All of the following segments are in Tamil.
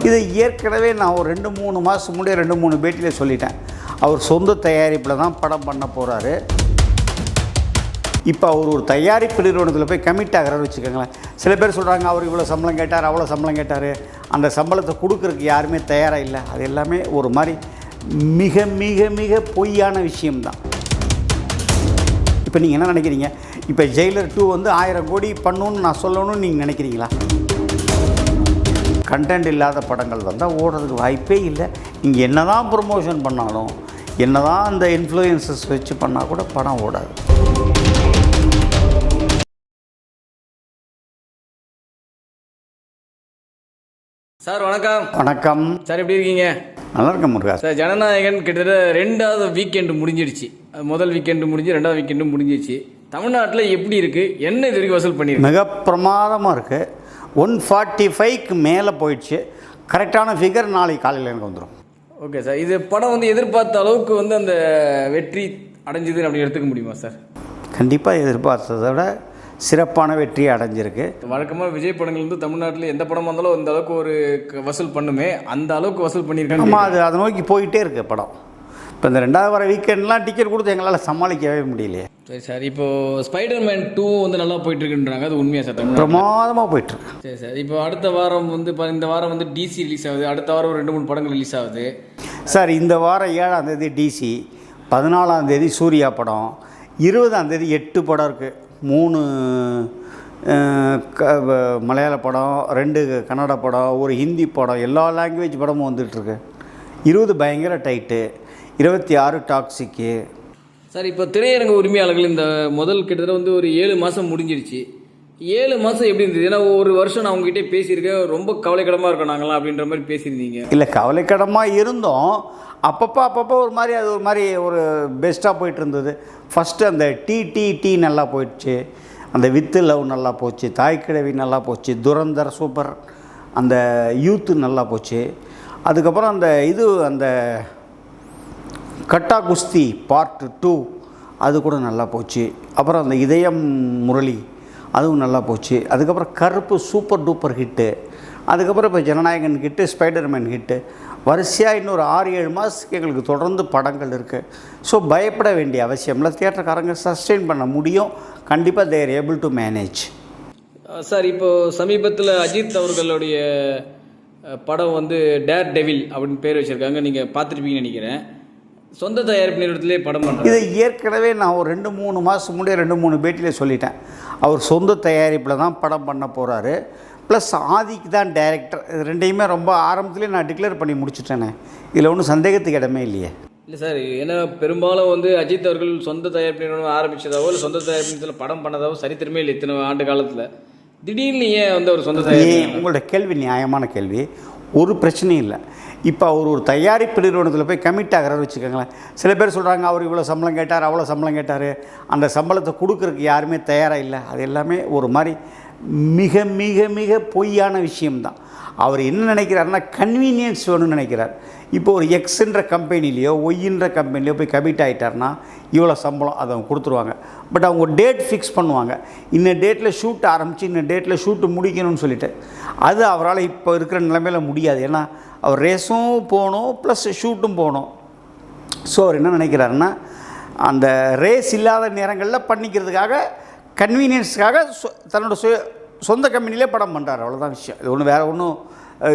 இதை ஏற்கனவே நான் ஒரு 2-3 மாதம் முன்னாடி 2-3 பேட்டியில் சொல்லிட்டேன். அவர் சொந்த தயாரிப்பில் தான் படம் பண்ண போகிறாரு. இப்போ அவர் ஒரு தயாரிப்பு நிறுவனத்தில் போய் கமிட் ஆகிறாரு வச்சுக்கோங்களேன். சில பேர் சொல்கிறாங்க அவர் இவ்வளோ சம்பளம் கேட்டார், அவ்வளோ சம்பளம் கேட்டார், அந்த சம்பளத்தை கொடுக்குறதுக்கு யாருமே தயாராக இல்லை. அது எல்லாமே ஒரு மாதிரி மிக மிக மிக பொய்யான விஷயம்தான். இப்போ நீங்கள் என்ன நினைக்கிறீங்க? இப்போ ஜெயிலர் 2 வந்து 1000 கோடி பண்ணணுன்னு நான் சொல்லணும்னு நீங்கள் நினைக்கிறீங்களா? கண்டென்ட் இல்லாத படங்கள் வந்தால் ஓடுறதுக்கு வாய்ப்பே இல்லை. இங்கே என்ன தான் ப்ரொமோஷன் பண்ணாலும், என்ன தான் அந்த இன்ஃப்ளூயன்சஸ் வச்சு பண்ணால் கூட படம் ஓடாது. சார் வணக்கம். வணக்கம் சார், எப்படி இருக்கீங்க? நல்லா இருக்கேன் முருகா. சார், ஜனநாயகன் கிட்டத்தட்ட 2வது வீக்கெண்டு முடிஞ்சிடுச்சு. முதல் வீக்கெண்டு முடிஞ்சு 2வது வீக்கெண்டும் முடிஞ்சிடுச்சு. தமிழ்நாட்டில் எப்படி இருக்குது? என்ன இது வரைக்கும் வசூல் பண்ணியிருக்கு? மிக பிரமாதமாக இருக்குது. 145க்கு மேலே போயிடுச்சு. கரெக்டான ஃபிகர் நாளைக்கு காலையில் எனக்கு வந்துடும். ஓகே சார், இது படம் வந்து எதிர்பார்த்த அளவுக்கு வந்து அந்த வெற்றி அடைஞ்சிது அப்படி எடுத்துக்க முடியுமா சார்? கண்டிப்பாக எதிர்பார்த்ததை விட சிறப்பான வெற்றியை அடைஞ்சிருக்கு. வழக்கமாக விஜய் படங்கள் வந்து தமிழ்நாட்டில் எந்த படம் வந்தாலும் அந்த அளவுக்கு ஒரு வசூல் பண்ணுமே, அந்த அளவுக்கு வசூல் பண்ணியிருக்காங்க. ஆமாம், அது அதை நோக்கி போயிட்டே இருக்குது படம். இப்போ இந்த 2வது வர வீக்கெண்ட்லாம் டிக்கெட் கொடுத்து எங்களால் சமாளிக்கவே முடியலையே. சரி சார், இப்போது ஸ்பைடர்மேன் 2 வந்து நல்லா போயிட்டுருக்குன்றாங்க, அது உண்மையாக சார்? பிரமாதமாக போயிட்டுருக்கு. சரி சார், இப்போ அடுத்த வாரம் வந்து இந்த வாரம் வந்து டிசி ரிலீஸ் ஆகுது, அடுத்த வாரம் ஒரு 2-3 படங்கள் ரிலீஸ் ஆகுது சார். இந்த வாரம் 7ஆம் தேதி டிசி, 14ஆம் தேதி சூர்யா படம், 20ஆம் தேதி 8 படம் இருக்குது. 3 மலையாள படம், 2 கன்னட படம், ஒரு ஹிந்தி படம், எல்லா லாங்குவேஜ் படமும் வந்துட்டுருக்கு. 20 பயங்கர டைட்டு, 26 டாக்ஸிக்கு. சார், இப்போ திரையரங்க உரிமையாளர்கள் இந்த முதல் கிட்டத்தட்ட வந்து ஒரு 7 மாதம் முடிஞ்சிருச்சு. 7 மாதம் எப்படி இருந்தது? ஏன்னா ஒரு வருஷம் நான் உங்ககிட்டே பேசியிருக்கேன், ரொம்ப கவலைக்கிடமாக இருக்கோம் நாங்களாம் அப்படின்ற மாதிரி பேசியிருந்தீங்க. இல்லை, கவலைக்கிடமாக இருந்தோம். அப்பப்போ ஒரு மாதிரி அது ஒரு மாதிரி ஒரு பெஸ்ட்டாக போயிட்டு இருந்தது. ஃபஸ்ட்டு அந்த டி நல்லா போயிடுச்சு, அந்த வித்து லவ் நல்லா போச்சு, தாய்க்கிழவி நல்லா போச்சு, துரந்தர் சூப்பர், அந்த யூத்து நல்லா போச்சு. அதுக்கப்புறம் அந்த கட்டா குஸ்தி பார்ட் 2 அது கூட நல்லா போச்சு. அப்புறம் அந்த இதயம் முரளி அதுவும் நல்லா போச்சு. அதுக்கப்புறம் கருப்பு சூப்பர் டூப்பர் ஹிட்டு. அதுக்கப்புறம் இப்போ ஜனநாயகன் ஹிட்டு, ஸ்பைடர்மேன் ஹிட்டு. வரிசையாக இன்னொரு 6-7 மாதத்துக்கு எங்களுக்கு தொடர்ந்து படங்கள் இருக்குது. ஸோ பயப்பட வேண்டிய அவசியம் இல்லை. தியேட்டர்காரங்க சஸ்டெயின் பண்ண முடியும். கண்டிப்பாக they are able to manage. Sir, இப்போது சமீபத்தில் அஜித் அவர்களுடைய படம் வந்து டேர் டெவில் அப்படின்னு பேர் வச்சுருக்காங்க, நீங்கள் பார்த்துருப்பீங்கன்னு நினைக்கிறேன். சொந்த தயாரிப்பு நிறுவனத்திலே படம் பண்ணுறாங்க. இதை ஏற்கனவே நான் ஒரு 2-3 மாதம் முன்னாடி 2-3 பேட்டியில் சொல்லிட்டேன். அவர் சொந்த தயாரிப்பில் தான் படம் பண்ண போகிறாரு. ப்ளஸ் ஆதிக்கு தான் டைரக்டர். இது ரெண்டையுமே ரொம்ப ஆரம்பத்துலேயே நான் டிக்ளேர் பண்ணி முடிச்சுட்டேனே. இதில் ஒன்றும் சந்தேகத்துக்கு இடமே இல்லையே. இல்லை சார், ஏன்னா பெரும்பாலும் வந்து அஜித் அவர்கள் சொந்த தயாரிப்பு நிறுவனம் ஆரம்பித்ததாவோ இல்லை சொந்த தயாரிப்பு நிறுவனத்தில் படம் பண்ணதாவோ சரித்திரமே இல்லை இத்தனை ஆண்டு காலத்தில். திடீர்னு ஏன் வந்து அவர் சொந்த தயாரிப்பு? உங்களோட கேள்வி நியாயமான கேள்வி, ஒரு பிரச்சனையும் இல்லை. இப்போ அவர் ஒரு தயாரிப்பு நிறுவனத்தில் போய் கமிட் ஆகிறாரு வச்சுக்கோங்களேன். சில பேர் சொல்கிறாங்க அவர் இவ்வளோ சம்பளம் கேட்டார், அவ்வளோ சம்பளம் கேட்டார், அந்த சம்பளத்தை கொடுக்குறதுக்கு யாருமே தயாராக இல்லை. அது எல்லாமே ஒரு மாதிரி மிக மிக மிக பொய்யான விஷயம்தான். அவர் என்ன நினைக்கிறாருன்னா கன்வீனியன்ஸ் வேணும்னு நினைக்கிறார். இப்போ ஒரு எக்ஸ்ன்ற கம்பெனிலேயோ ஒய்ன்ற கம்பெனிலையோ போய் கமிட் ஆகிட்டார்னா இவ்வளோ சம்பளம் அதை அவங்க கொடுத்துருவாங்க. பட் அவங்க டேட் ஃபிக்ஸ் பண்ணுவாங்க. இன்ன டேட்டில் ஷூட் ஆரம்பித்து இன்ன டேட்டில் ஷூட்டு முடிக்கணும்னு சொல்லிட்டு. அது அவரால் இப்போ இருக்கிற நிலைமையில் முடியாது. ஏன்னா அவர் ரேஸும் போகணும் ப்ளஸ் ஷூட்டும் போகணும். ஸோ அவர் என்ன நினைக்கிறாருன்னா அந்த ரேஸ் இல்லாத நேரங்களில் பண்ணிக்கிறதுக்காக கன்வீனியன்ஸுக்காக தன்னோட சொந்த கம்பெனிலே படம் பண்ணுறாரு. அவ்வளோதான் விஷயம்.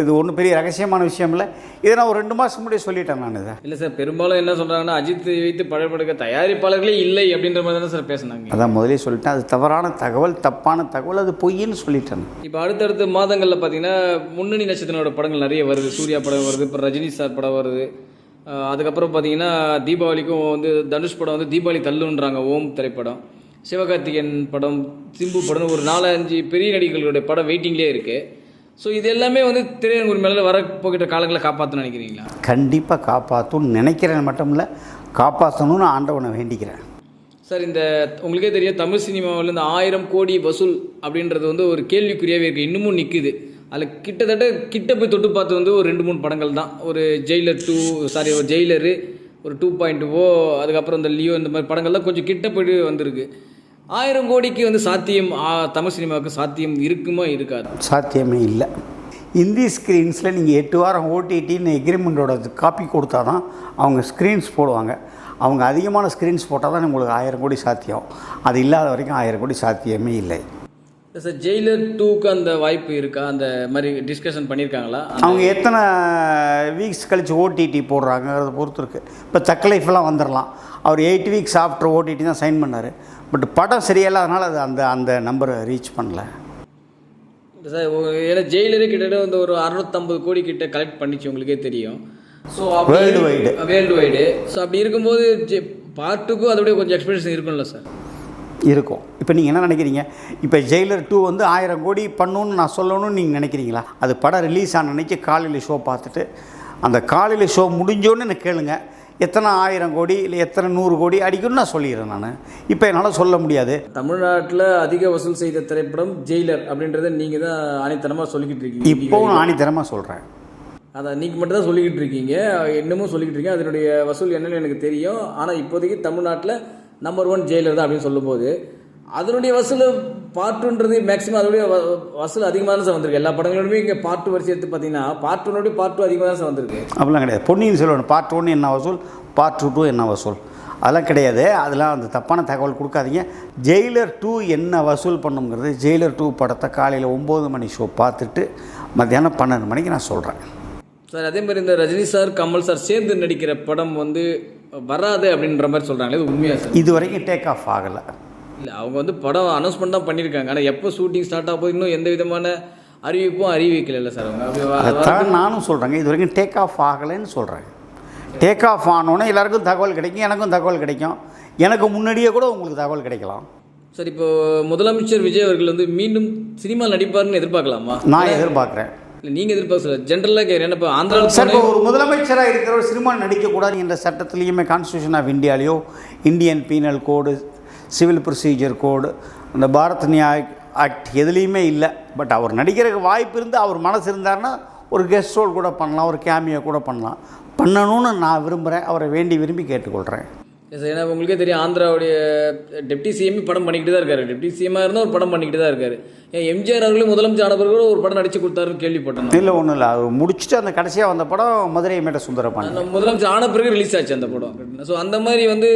இது ஒன்றும் பெரிய ரகசியமான விஷயம் இல்லை. இதை நான் ஒரு 2 மாதம் முன்னாடியே சொல்லிட்டேன் நான். இதை இல்லை சார், பெரும்பாலும் என்ன சொல்கிறாங்கன்னா அஜித் வைத்து படப்படுக்க தயாரிப்பாளர்களே இல்லை அப்படின்ற மாதிரி தானே சார் பேசுனாங்க. அதான் முதலே சொல்லிட்டேன், அது தவறான தகவல், தப்பான தகவல், அது பொய்ன்னு சொல்லிட்டேன். இப்போ அடுத்தடுத்த மாதங்களில் பார்த்தீங்கன்னா முன்னணி நட்சத்திரனோட படங்கள் நிறைய வருது. சூர்யா படம் வருது, இப்போ ரஜினி சார் படம் வருது. அதுக்கப்புறம் பார்த்தீங்கன்னா தீபாவளிக்கும் வந்து தனுஷ் படம் வந்து தீபாவளி தள்ளுன்றாங்க. ஓம் திரைப்படம், சிவகார்த்திகேயன் படம், சிம்பு படம், ஒரு 4-5 பெரிய நடிகர்களுடைய படம் வெயிட்டிங்லேயே இருக்குது. ஸோ இது எல்லாமே வந்து திரையரங்கு உரிமையாளர் வரப்போகிற காலங்களில் காப்பாற்றணும்னு நினைக்கிறீங்களா? கண்டிப்பாக காப்பாற்றணும்னு நினைக்கிறேன், மட்டும் இல்லை காப்பாற்றணும்னு ஆண்டவனை வேண்டிக்கிறேன். சார், இந்த உங்களுக்கே தெரியும் தமிழ் சினிமாவில் இந்த 1000 கோடி வசூல் அப்படின்றது வந்து ஒரு கேள்விக்குறியாகவே இருக்குது, இன்னமும் நிற்குது. அதில் கிட்ட போய் தொட்டு பார்த்து வந்து ஒரு 2-3 படங்கள் தான். ஒரு ஜெயிலரு, ஒரு 2.0, அதுக்கப்புறம் இந்த லியோ, இந்த மாதிரி படங்கள்லாம் கொஞ்சம் கிட்ட போய்ட்டு வந்திருக்கு. 1000 கோடிக்கு வந்து சாத்தியம் தமிழ் சினிமாவுக்கு சாத்தியம் இருக்குமா இருக்காது? சாத்தியமே இல்லை. இந்தி ஸ்க்ரீன்ஸில் நீங்கள் 8 வாரம் ஓடிடின்னு எக்ரிமெண்ட்டோட காப்பி கொடுத்தா தான் அவங்க ஸ்க்ரீன்ஸ் போடுவாங்க. அவங்க அதிகமான ஸ்க்ரீன்ஸ் போட்டால் தான் உங்களுக்கு 1000 கோடி சாத்தியம். அது இல்லாத வரைக்கும் 1000 கோடி சாத்தியமே இல்லை. சார் ஜெயிலர் 2க்கு அந்த வாய்ப்பு இருக்கா? அந்த மாதிரி டிஸ்கஷன் பண்ணியிருக்காங்களா? அவங்க எத்தனை வீக்ஸ் கழித்து ஓடிடி போடுறாங்கிறத பொறுத்து இருக்குது. இப்போ தக்க லைஃப்லாம் வந்துடலாம். அவர் 8 வீக்ஸ் ஆஃப்டர் ஓடிடி தான் சைன் பண்ணார். பட் படம் சரியில்லாதனால அது அந்த அந்த நம்பரை ரீச் பண்ணல சார். ஏன்னா ஜெயிலரே கிட்டத்தட்ட வந்து ஒரு 650 கோடி கிட்ட கலெக்ட் பண்ணிச்சு, உங்களுக்கே தெரியும். So world wide. ஸோ அப்படி இருக்கும்போது பார்ட்டுக்கும் அதோடய கொஞ்சம் எக்ஸ்பெக்டேஷன் இருக்கும்ல சார்? இருக்கும். இப்போ நீங்கள் என்ன நினைக்கிறீங்க? இப்போ ஜெயிலர் 2 வந்து 1000 கோடி பண்ணணுன்னு நான் சொல்லணும்னு நீங்கள் நினைக்கிறீங்களா? அது படம் ரிலீஸ் ஆன அன்றைக்கி காலையில் ஷோ பார்த்துட்டு அந்த காலையில் ஷோ முடிஞ்சோன்னு எனக்கு கேளுங்க, எத்தனை 1000 கோடி இல்லை எத்தனை 100 கோடி அடிக்கும்னு நான் சொல்லிடுறேன். நான் இப்போ என்னால் சொல்ல முடியாது. தமிழ்நாட்டில் அதிக வசூல் செய்த திரைப்படம் ஜெயிலர் அப்படின்றத நீங்கள் தான் ஆணித்தனமாக சொல்லிக்கிட்டு இருக்கீங்க. இப்போவும் ஆணித்தனமாக சொல்கிறேன். அதை நீங்கள் மட்டும் தான் சொல்லிக்கிட்டு இருக்கீங்க, இன்னமும் சொல்லிக்கிட்டு இருக்கீங்க. அதனுடைய வசூல் என்னன்னு எனக்கு தெரியும். ஆனால் இப்போதைக்கு தமிழ்நாட்டில் நம்பர் 1 ஜெயிலர் தான் அப்படின்னு சொல்லும்போது அதனுடைய வசூல் பார்ட்டுன்றது மேக்ஸிமம் அதோடைய வசூல் அதிகமாக தான் சார் வந்திருக்கு. எல்லா படங்களுமே இங்கே பார்ட் வரிசை எடுத்து பார்த்தீங்கன்னா பார்ட் 1 பார்ட் 2 அதிகமாக தான் சார் வந்திருக்கு. அப்படிலாம் கிடையாது. பொன்னியின் செல்வன் பார்ட் 1 என்ன வசூல், பார்ட் 2 என்ன வசூல், அதெல்லாம் கிடையாது. அதெல்லாம் அந்த தப்பான தகவல் கொடுக்காதீங்க. ஜெயிலர் 2 என்ன வசூல் பண்ணுங்கிறது ஜெயிலர் 2 படத்தை காலையில் 9 மணி ஷோ பார்த்துட்டு மத்தியானம் 12 மணிக்கு நான் சொல்கிறேன் சார். அதே மாதிரி இந்த ரஜினி சார் கமல் சார் சேர்ந்து நடிக்கிற படம் வந்து வராது அப்படின்ற மாதிரி சொல்கிறாங்களே, இது உண்மையா சார்? இது வரைக்கும் டேக் ஆஃப் ஆகலை. இல்லை, அவங்க வந்து படம் அனௌன்ஸ்மெண்ட் தான் பண்ணியிருக்காங்க. ஆனால் எப்போ ஷூட்டிங் ஸ்டார்ட் ஆகும் இன்னும் எந்த விதமான அறிவிப்பும் அறிவிக்கல சார் அவங்க. அதான் நானும் சொல்கிறேங்க, இது வரைக்கும் டேக் ஆஃப் ஆகலைன்னு சொல்கிறேன். டேக் ஆஃப் ஆனோன்னே எல்லாருக்கும் தகவல் கிடைக்கும், எனக்கும் தகவல் கிடைக்கும். எனக்கு முன்னாடியே கூட உங்களுக்கு தகவல் கிடைக்கலாம். சார், இப்போ முதலமைச்சர் விஜய் அவர்கள் வந்து மீண்டும் சினிமா நடிப்பார்னு எதிர்பார்க்கலாமா? நான் எதிர்பார்க்குறேன். இல்லை, நீங்கள் எதிர்பார்க்க சார் ஜென்ரலாக கேட்குறேன். இப்போ ஆந்திராவில் சார், இப்போ ஒரு முதலமைச்சராக இருக்கிற ஒரு சினிமா நடிக்கக்கூடாது என்ற சட்டத்துலேயுமே கான்ஸ்டியூஷன் ஆஃப் இந்தியாலேயோ Indian penal code, civil procedure code, இந்த பாரத் நியாய் ஆக்ட் எதுலேயுமே இல்லை. பட் அவர் நடிக்கிறதுக்கு வாய்ப்பு இருந்து அவர் மனசு இருந்தார்னா ஒரு கெஸ்ட் ரோல் கூட பண்ணலாம், ஒரு கேமியோ கூட பண்ணணும்னு நான் விரும்புகிறேன். அவரை வேண்டி விரும்பி கேட்டுக்கொள்கிறேன். சார், ஏன்னா உங்களுக்கே தெரியும் ஆந்திராவுடைய டெப்டி சிஎம் படம் பண்ணிக்கிட்டு தான் இருக்காரு. டெப்டி சிஎம்மாக இருந்தால் ஒரு படம் பண்ணிக்கிட்டு தான் இருக்காரு. ஏன் எம்ஜிஆர் அவர்களும் முதலமைச்சர் ஆன பிறகு கூட ஒரு படம் நடிச்சு கொடுத்தாருன்னு கேள்விப்பட்டேன். இல்லை, ஒன்றும் இல்லை. அவர் முடிச்சுட்டு அந்த கடைசியாக வந்த படம் மதுரை மேட்ட சுந்தரபாண்டி முதலமைச்சர் ஆன பிறகு ரிலீஸ் ஆச்சு அந்த படம். ஸோ அந்த மாதிரி வந்து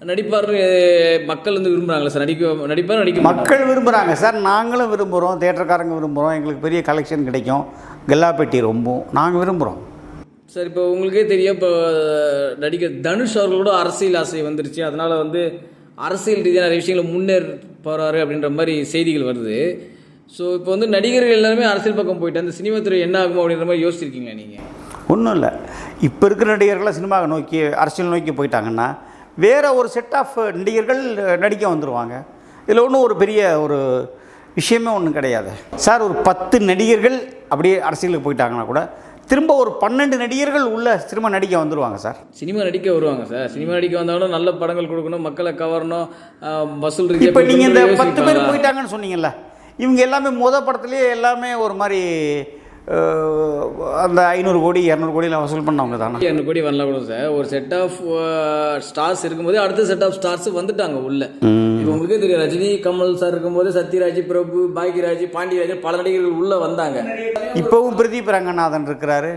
நடிப்பார்னு மக்கள் வந்து விரும்புகிறாங்களா சார்? நடிக்க மக்கள் விரும்புகிறாங்க சார், நாங்களும் விரும்புகிறோம், தேட்டருக்காரங்க விரும்புகிறோம். எங்களுக்கு பெரிய கலெக்ஷன் கிடைக்கும், கெல்லாப்பெட்டி ரொம்பவும் நாங்கள் விரும்புகிறோம். சார், இப்போ உங்களுக்கே தெரியும், இப்போ நடிகர் தனுஷ் அவர்களோட அரசியல் ஆசை வந்துருச்சு. அதனால் வந்து அரசியல் ரீதியான நிறைய விஷயங்களை முன்னேற போகிறாரு அப்படின்ற மாதிரி செய்திகள் வருது. ஸோ இப்போ வந்து நடிகர்கள் எல்லாருமே அரசியல் பக்கம் போயிட்டு அந்த சினிமா துறை என்ன ஆகுமோ அப்படின்ற மாதிரி யோசிச்சிருக்கீங்க நீங்கள்? ஒன்றும் இல்லை. இப்போ இருக்கிற நடிகர்களை சினிமாவை நோக்கி அரசியல் நோக்கி போயிட்டாங்கன்னா வேறு ஒரு செட் ஆஃப் நடிகர்கள் நடிக்க வந்துடுவாங்க. இதில் ஒன்றும் ஒரு பெரிய ஒரு விஷயமே ஒன்றும் கிடையாது சார். ஒரு 10 நடிகர்கள் அப்படியே அரசியலுக்கு போயிட்டாங்கன்னா கூட திரும்ப ஒரு 12 நடிகர்கள் உள்ள சினிமா நடிக்க வந்துடுவாங்க சார். சினிமா நடிக்க வருவாங்க சார். சினிமா நடிக்க வந்தாலும் நல்ல படங்கள் கொடுக்கணும், மக்களை கவரணும், வசூல். இப்போ நீங்கள் இந்த 10 பேர் போயிட்டாங்கன்னு சொன்னீங்கல்ல, இவங்க எல்லாமே படத்துலேயே எல்லாமே ஒரு மாதிரி அந்த 500 கோடி 200 கோடியில் வசூல் பண்ணவங்க தானே. 200 கோடி வரலாம் கூட சார். ஒரு செட் ஆஃப் ஸ்டார்ஸ் இருக்கும்போது அடுத்த செட் ஆஃப் ஸ்டார்ஸ் வந்துட்டாங்க உள்ள. இப்போ உங்களுக்கே தெரியும், ரஜினி கமல் சார் இருக்கும்போது சத்யராஜ், பிரபு, பாக்யராஜ், பாண்டியராஜ் பல நடிகர்கள் உள்ள வந்தாங்க. இப்போவும் பிரதீப் ரங்கநாதன் இருக்கிறாரு,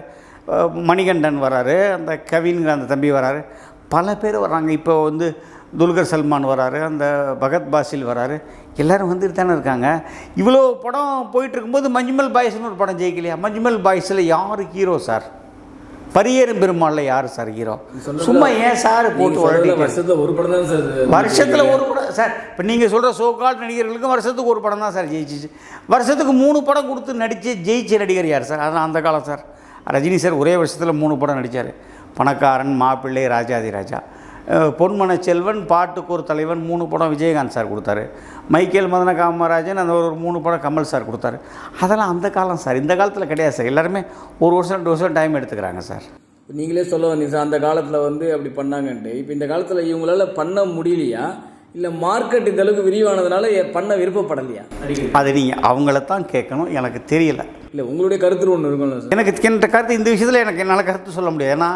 மணிகண்டன் வராரு, அந்த கவின்கிற அந்த தம்பி வராரு, பல பேர் வர்றாங்க. இப்போ வந்து துல்கர் சல்மான் வராரு, அந்த பகத் பாசில் வராரு, எல்லோரும் வந்துட்டு தானே இருக்காங்க. இவ்வளோ படம் போயிட்டுருக்கும்போது மஞ்சுமல் பாய்ஸ்னு ஒரு படம் ஜெயிக்கலையா? மஞ்சுமல் பாய்ஸில் யார் ஹீரோ சார்? பரியேறும் பெருமாளில் யார் சார் ஹீரோ? சும்மா ஏன் சார் போட்டு வருஷத்தில் ஒரு படம் தான் சார். வருஷத்தில் ஒரு படம் சார். இப்போ நீங்கள் சொல்கிற சோகால் நடிகர்களுக்கும் வருஷத்துக்கு ஒரு படம் தான் சார் ஜெயிச்சிச்சு. வருஷத்துக்கு 3 படம் கொடுத்து நடித்து ஜெயிச்ச நடிகர் யார் சார்? அதெல்லாம் அந்த காலம் சார். ரஜினி சார் ஒரே வருஷத்தில் 3 படம் நடித்தார். பணக்காரன், மாப்பிள்ளை, ராஜாதி ராஜா, பொன்மன செல்வன், பாட்டுக்கு ஒரு தலைவன் 3 படம் விஜயகாந்த் சார் கொடுத்தாரு. மைக்கேல் மதன காமராஜன் அந்த ஒரு 3 படம் கமல் சார் கொடுத்தாரு. அதெல்லாம் அந்த காலம் சார். இந்த காலத்தில் கிடையாது சார். எல்லாருமே 1 வருஷம் 2 வருஷம் டைம் எடுத்துக்கிறாங்க சார். நீங்களே சொல்ல வந்தீங்க சார், அந்த காலத்தில் வந்து அப்படி பண்ணாங்கன்ட்டு. இப்போ இந்த காலத்தில் இவங்களால பண்ண முடியலையா, இல்லை மார்க்கெட் இந்த அளவுக்கு விரிவானதுனால பண்ண விருப்பப்படலையா? அது நீங்கள் அவங்கள தான் கேட்கணும், எனக்கு தெரியல. இல்லை, உங்களுடைய கருத்து ஒன்று இருக்கும்ல சார்? எனக்கு கருத்து இந்த விஷயத்தில் எனக்கு என்னால் கருத்து சொல்ல முடியாது. ஏன்னா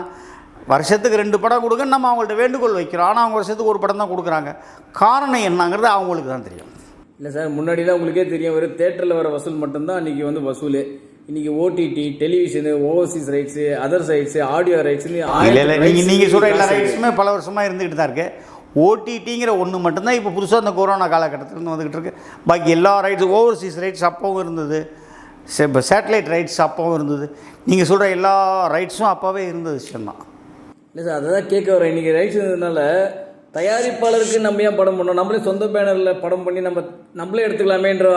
வருஷத்துக்கு 2 படம் கொடுங்க நம்ம அவங்கள்ட்ட வேண்டுகோள் வைக்கிறோம். ஆனால் அவங்க வருஷத்துக்கு 1 படம் தான் கொடுக்குறாங்க. காரணம் என்னங்கிறது அவங்களுக்கு தான் தெரியும். இல்லை சார், முன்னாடிலாம் உங்களுக்கே தெரியும், ஒரு தேட்டரில் வர வசூல் மட்டும்தான் அன்றைக்கி வந்து வசூல். இன்னைக்கு OTT, television, overseas rights, other rights, audio ரைட்ஸ்னு இல்லை நீங்கள் சொல்கிற எல்லா ரைட்ஸுமே பல வருஷமாக இருந்துக்கிட்டு தான் இருக்குது. ஓடிடிங்கிற ஒன்று மட்டும்தான் இப்போ புதுசாக இந்த கொரோனா காலகட்டத்தில் வந்துக்கிட்டு இருக்கு. பாக்கி எல்லா ரைட்ஸும் ஓவர்சீஸ் ரைட்ஸ் அப்போவும் இருந்தது, இப்போ சேட்டலைட் ரைட்ஸ் அப்போவும் இருந்தது. நீங்கள் சொல்கிற எல்லா ரைட்ஸும் அப்போவே இருந்த விஷயம்தான். இல்லை சார், அதை தான் கேட்க வரேன். இன்றைக்கி ரைட்ஸ் இருந்ததுனால தயாரிப்பாளருக்கு நம்ம ஏன் படம் பண்ணோம், நம்மளே சொந்த பேனரில் படம் பண்ணி நம்மளே எடுத்துக்கலாமேன்ற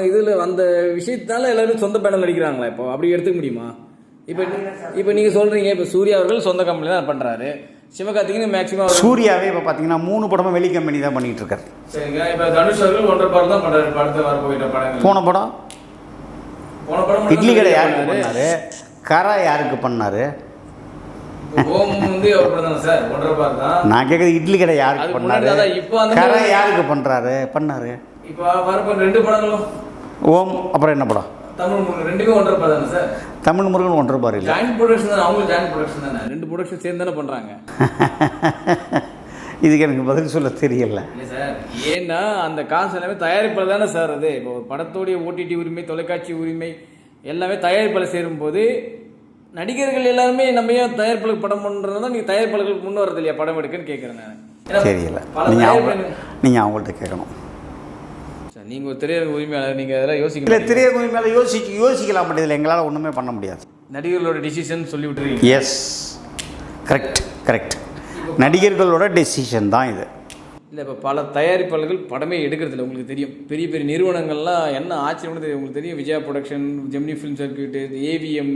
இதில் அந்த விஷயத்தால எல்லாரும் சொந்த பேனர் நடிக்கிறாங்களா? இப்போ அப்படி எடுத்துக்க முடியுமா? இப்போ நீங்கள் சொல்கிறீங்க, இப்போ சூர்யா அவர்கள் சொந்த கம்பெனி தான் பண்ணுறாரு, சிவகார்த்திகேயன் மேக்ஸிமம் சூர்யாவே இப்போ பார்த்தீங்கன்னா 3 படமும் வெளி கம்பெனி தான் பண்ணிகிட்டு இருக்காரு. சரிங்க. இப்போ தனுஷ் அவர்கள் 1.5 படம் தான் பண்ணுறாரு. படத்தை வர போயிட்ட படம் போன படம் இட்லி கடை யாருக்கு பண்ணாரு? கரா யாருக்கு பண்ணாரு? ஓம் வந்து அவர் பண்ணாங்க சார், 1.5 படம் தான். நான் கேட்குறது இட்லி கடை யாருக்கு பண்ணாரு? கரா யாருக்கு பண்ணாரு? இப்போ வரப்போ 2 படங்களும் ஓம், அப்புறம் என்ன படம்? தமிழ் முருகன், ரெண்டுமே 1.5 படம் தானே சார்? தமிழ் முருகன் 1.5 படம் இல்லை, ஜாயின்ட் ப்ரொடக்ஷன் தான். அவங்க ஜாயின்ட் ப்ரொடக்ஷன் தானே, 2 ப்ரொடக்ஷன் சேர்ந்து தானே பண்ணுறாங்க. இதுக்கு எனக்கு பதில் சொல்ல தெரியல. இல்லை சார், ஏன்னா அந்த காசு எல்லாமே தயாரிப்பாளர் தானே சார். அது இப்போ ஒரு படத்தோடைய ஓடிடி உரிமை, தொலைக்காட்சி உரிமை எல்லாமே தயாரிப்பாளர் சேரும்போது நடிகர்கள் எல்லாருமே நம்ம ஏன் தயாரிப்பாளருக்கு படம் பண்ணுறதா நீங்கள் தயாரிப்பாளர்களுக்கு முன் வரது இல்லையா படம் எடுக்குன்னு கேட்குறேன் நான். தெரியல, நீங்கள் அவங்கள்ட்ட கேட்கணும் சார். நீங்கள் ஒரு திரையரங்க உரிமையாளர், நீங்கள் அதெல்லாம் யோசிக்கல. இல்லை, திரையரங்க உரிமையாளர் யோசிக்கலாம் முடியல, எங்களால் ஒன்றுமே பண்ண முடியாது. நடிகர்களோட டிசிஷன் சொல்லி விட்டுருக்கீங்க. Yes, correct. நடிகர்களோட டெசிஷன் தான் இது. இல்லை, இப்போ பல தயாரிப்பாளர்கள் படமே எடுக்கிறதில்ல. உங்களுக்கு தெரியும், பெரிய பெரிய நிறுவனங்கள்லாம் என்ன ஆச்சரியம்னு தெரியும். உங்களுக்கு தெரியும், Vijaya production, Gemini film circuit, AVM,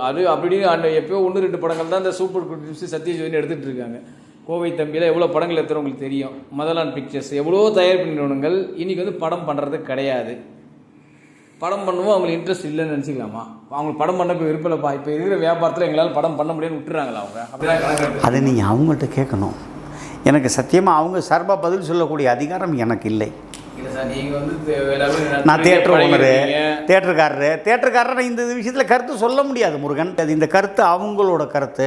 அது அப்படின்னு எப்போயோ 1-2 படங்கள் தான் இந்த சூப்பர் குட்ஸ் சத்யஜோதினு எடுத்துகிட்டு இருக்காங்க. கோவை தம்பியில் எவ்வளோ படங்கள் எடுத்துகிற உங்களுக்கு தெரியும். மதலான் பிக்சர்ஸ், எவ்வளோ தயாரிப்பு நிறுவனங்கள் இன்றைக்கி வந்து படம் பண்ணுறது கிடையாது. படம் பண்ணுவோம், அவங்களுக்கு இன்ட்ரெஸ்ட் இல்லைன்னு நினச்சிக்கலாமா? அவங்களுக்கு படம் பண்ண இப்போ விருப்பம் இல்லைப்பா, இப்போ இருக்கிற வியாபாரத்தில் எங்களால் படம் பண்ண முடியாதுன்னு விட்டுறாங்களா அவங்க? அப்படிதான் அதை நீங்கள் அவங்கள்ட்ட கேட்கணும். எனக்கு சத்தியமாக அவங்க சார்பாக பதில் சொல்லக்கூடிய அதிகாரம் எனக்கு இல்லை. நான் தியேட்டர் ஓனரு, தியேட்டருக்காரரை இந்த விஷயத்தில் கருத்து சொல்ல முடியாது முருகன். அது இந்த கருத்து அவங்களோட கருத்து,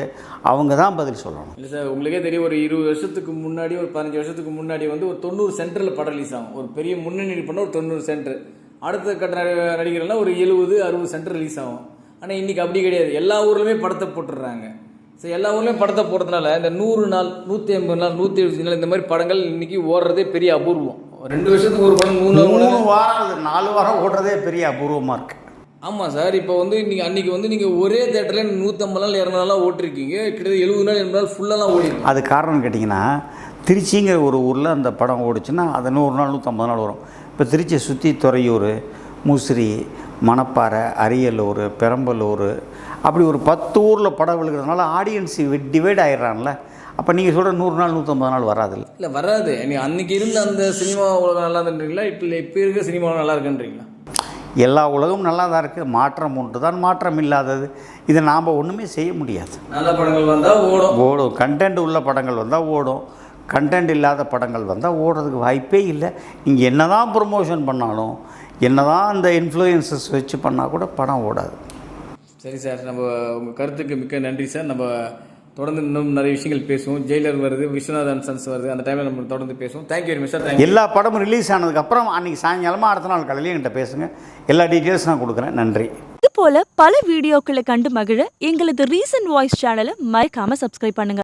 அவங்க தான் பதில் சொல்லணும். இல்லை சார், உங்களுக்கே தெரியும், ஒரு 20 வருஷத்துக்கு முன்னாடி, ஒரு 15 வருஷத்துக்கு முன்னாடி வந்து ஒரு 90 சென்டரில் படம் ரிலீஸ் ஆகும். ஒரு பெரிய முன்னணி பண்ண ஒரு 90 சென்டர், அடுத்த கட்ட நடிகர்கள்லாம் ஒரு 70-60 சென்டர் ரிலீஸ் ஆகும். ஆனால் இன்றைக்கி அப்படி கிடையாது. எல்லா ஊர்லேயுமே படத்தை போட்டுடுறாங்க. ஸோ எல்லா ஊர்லேயும் படத்தை போடுறதுனால இந்த 100 நாள், 150 நாள், 170 நாள் இந்த மாதிரி படங்கள் இன்றைக்கி ஓடுறதே பெரிய அபூர்வம். 2 வருஷத்துக்கு ஒரு படம் 3 வாரம் 4 வாரம் ஓடுறதே பெரிய அபூர்வமாக இருக்குது. ஆமாம் சார். இப்போ வந்து நீங்கள் அன்றைக்கி வந்து நீங்கள் ஒரே தேட்டரில் 150 நாள் 200 நாளாக ஓட்டிருக்கீங்க. கிட்டத்தட்ட 70 நாள் 80 நாள் ஃபுல்லாலாம் ஓடிருக்கு. அது காரணம் கேட்டிங்கன்னா, திருச்சிங்கிற ஒரு ஊரில் அந்த படம் ஓடிச்சுன்னா அது 100 நாள் 150 நாள் வரும். இப்போ திருச்சியை சுற்றி துறையூர், முசிறி, மணப்பாறை, அரியலூர், பெரம்பலூர், அப்படி ஒரு 10 ஊரில் படம் விழுகிறதுனால ஆடியன்ஸ் டிவைட் ஆகிடுறான்ல. அப்போ நீங்கள் சொல்கிற 100 நாள் 150 நாள் வராதுல்ல? இல்லை, வராது. அன்றைக்கி இருந்த அந்த சினிமா உலகம் நல்லா இருந்துன்றீங்களா, இப்போ இருக்க சினிமா நல்லா இருக்குன்றீங்களா? எல்லா உலகமும் நல்லா தான் இருக்குது. மாற்றம் ஒன்று தான் மாற்றம் இல்லாதது. இதை நாம் ஒன்றுமே செய்ய முடியாது. நல்ல படங்கள் வந்தால் ஓடும், கண்டென்ட் உள்ள படங்கள் வந்தால் ஓடும், கண்டென்ட் இல்லாத படங்கள் வந்தால் ஓடுறதுக்கு வாய்ப்பே இல்லை. நீங்கள் என்ன தான் ப்ரொமோஷன் பண்ணாலும், என்ன தான் அந்த இன்ஃப்ளூயன்சஸ் வச்சு பண்ணால் கூட படம் ஓடாது. சரி சார், நம்ம உங்கள் கருத்துக்கு மிக்க நன்றி சார். நம்ம தொடர்ந்து இன்னும் நிறைய விஷயங்கள் பேசுவோம். ஜெயிலர் வருது, விஸ்வநாதன் சன்ஸ் வருது, அந்த டைமில் நம்ம தொடர்ந்து பேசுவோம். Thank you very much sir. எல்லா படமும் ரிலீஸ் ஆனதுக்கப்புறம் அன்றைக்கி சாயங்காலமாக அடுத்த நாள் காலையில் என்கிட்ட பேசுங்க. எல்லா டீட்டெயில்ஸ் நான் கொடுக்குறேன். நன்றி. இது போல பல வீடியோக்களை கண்டு மகிழ எங்களது ரீசன்ட் வாய்ஸ் சேனலை மறக்காம சப்ஸ்கிரைப் பண்ணுங்க.